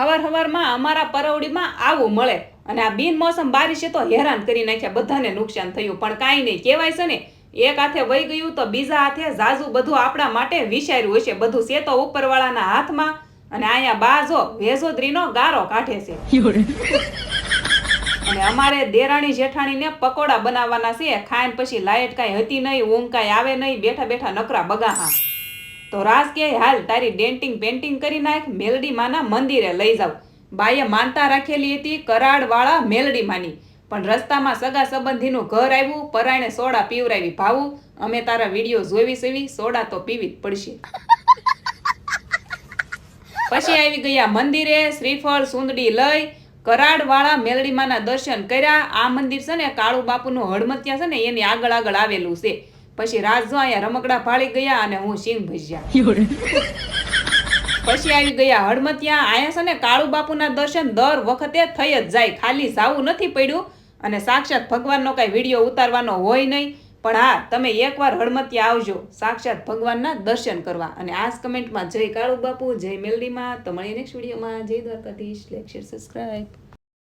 હવારમાં અમારા પરવડીમાં આવું મળે અને આ બિનમોસમ બારિશે તો હેરાન કરી નાખ્યા, બધાને નુકસાન થયું. પણ કાંઈ નહીં, કહેવાય છે ને, એક હાથે વહી ગયું તો બીજા હાથે ઝાઝુ બધું આપણા માટે વિચાર્યું હશે. બધું છે તો ઉપરવાળાના હાથમાં. અને અહીંયા બાજો વેજોદરીનો ગારો કાઢે છે. અને અમારે દેરાણી જેઠાણીને પકોડા બનાવવાના છે. ખાઈને પછી લાઈટ કાંઈ હતી નહીં, ઊંઘ કાંઈ આવે નહીં, બેઠા બેઠા નકરા બગાહા. તો રાજ કે હાલ તારી ડેન્ટિંગ પેન્ટિંગ કરી નાખ, મેલડી માના મંદિરે લઈ જાવ. બાઈએ માનતા રાખેલી હતી કરાડવાળા મેલડી માની, પણ રસ્તામાં સગા સંબંધીનું ઘર આવ્યું, પરાયણે સોડા પીવરાવી. ભાવું, અમે તારા વિડીયો જોવી સેવી, સોડા તો પીવી જ પડશે. પછી આવી ગયા મંદિરે, શ્રીફળ સુંદડી લઈ કરાડવાળા મેલડીમાના દર્શન કર્યા. આ મંદિર છે ને કાળુ બાપુનું હડમતિયા છે ને એની આગળ આવેલું છે. પછી રાજ જો અહીંયા રમકડા ભાળી ગયા અને હું સિંગ ભજ્યા. પછી આવી ગયા હડમતિયા. અહીંયા છે ને કાળુ બાપુના દર્શન દર વખતે થઈ જ જાય, ખાલી જાવું નથી પડ્યું. અને સાક્ષાત ભગવાનનો કઈ વિડીયો ઉતારવાનો હોય નહીં. પણ હા, તમે એકવાર હડમતિયા આવજો સાક્ષાત ભગવાનના દર્શન કરવા. અને આ કમેન્ટમાં જય કાળુ બાપુ, જય મેલડીમાં. તો મળીએ નેક્સ્ટ વિડીયોમાં. જય દ્વારકાધીશ. Like, share, subscribe.